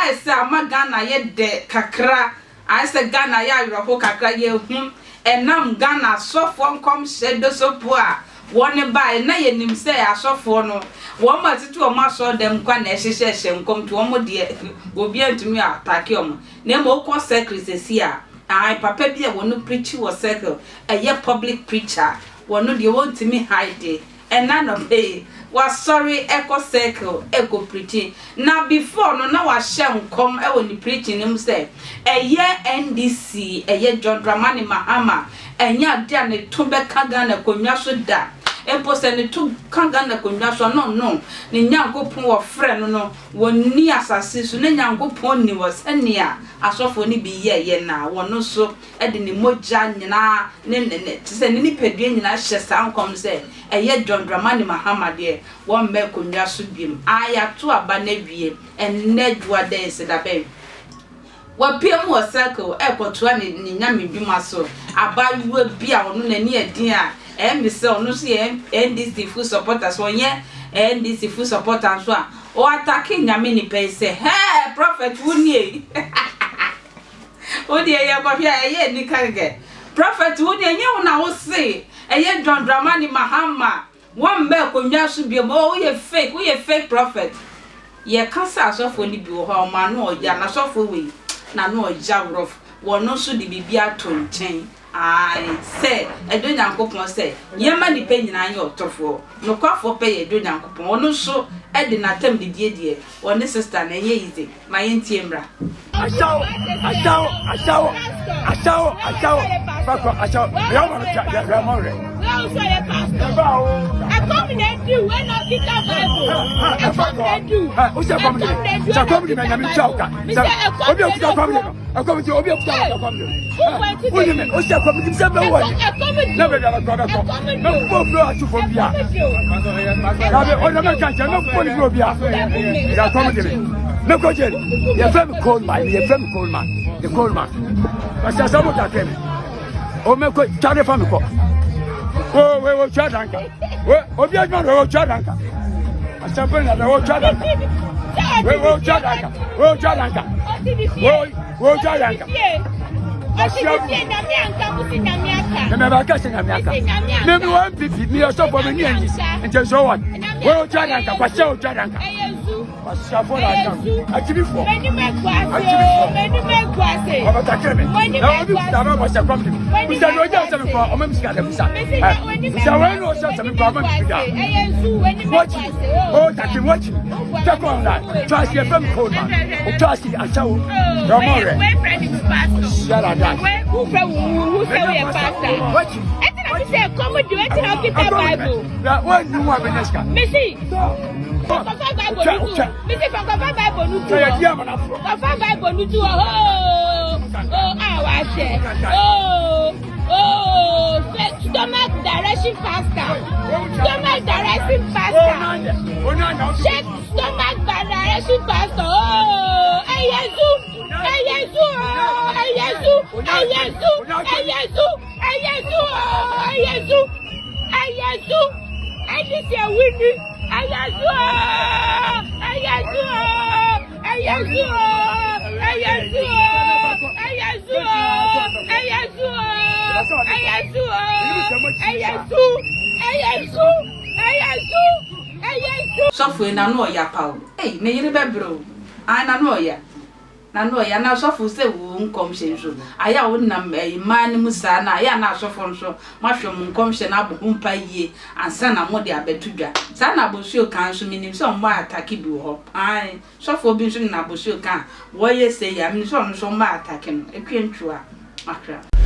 I say Ghana ye de kakra I say Ghana ya yoro kakra ye hu enam Ghana sofo nkom shedo sopoa woni bai na ye nim say asofo no wo ma titu o ma so dem kwa na ehihye nkom to wo de obi antumi atake o na mo ko secretary a ai papa bi e wono preach wo circle eye public preacher wono de won't me hide and none of pay was sorry echo circle echo preaching now before no na wa share come e woni preaching him say eye NDC eye John Dramani Mahama enya dia ne to be kaga na konwa so da empo se ne to kaga na konwa so no ne nyankopon wo frɛ no woni asase so ne nyankopon ni wo senia asofo ni bi ye na wono so e de ne moja nyina ne se ne nipadua nyina hye sankom se eye John Dramani Mahama de wo me konwa so biem aya to aba na wie enedua den se da be wapiem wo circle ekotoa ne nyame dwuma so abayiwa bia wono na ni edin a MBC ono so NDC full supporters wonye NDC full supporters so o attack nyame ni pe say hey prophet wuni odi ye ko hia ye ni kange prophet wuni enye una wo say eye John Dramani Mahama won be ko nwa so bi mo wo ye fake prophet ye kansa asofo ni bi wo ha o ma no oja na asofo we na no oja rof wono so di bibia to nchen ai say edo nyankopon say yema ni pe nyina anya otofo no kwafo pe ye edo nyankopon wono so e de na tem de die woni sister na ye easy ma ye ntie mra Achao Fako achao ya ma ya ma re well so ye pastor I come in do when I get that Bible I come do o se come ni sa come ni na mi chauka obi o kuta come ni I come to obi o kuta come ni o ni o se come ni se be wo ni na be da ko na ko flo atu fo bia na be o na me kan no ko ni flo bia ya come ni no go je ya fam cold man the cold man but as I'm not them o me ko chare fam ko o we chadanka we obi ajma we chadanka asabe na we chadanka we chadanka me ba ka singa miaka me mi wan pipi mi o so for me ni anyi nje so what we chadanka kwa se o chadanka Pasafora akiri fo meni me kwase baba takeme na obi tama ba se kwamdi usa no ja se me kwa o mem sika da busa usa we no se me kwa ma bida eyensu weni me kwase o taki watch take on that trust your fam code man o trust the achawo romore we friend is pastor yara da we who say we pastor watch I say come do it how keep the Bible na one you want beneska Missy Missy from Bible no to Bible no to stomach direction pastor check stomach direction pastor Software na no ya pa o me yire bebro ai na no ya na software se wo nkom hyenso aya wo nam man musa na aya na software nso mahwem nkom hye na abompa yie ansa na mo de abetudwa sa na bosuo kan so minim so mo atake bi ho ai software bi so na bosuo kan wo ye se ya minim so mo atake no etwentwa makra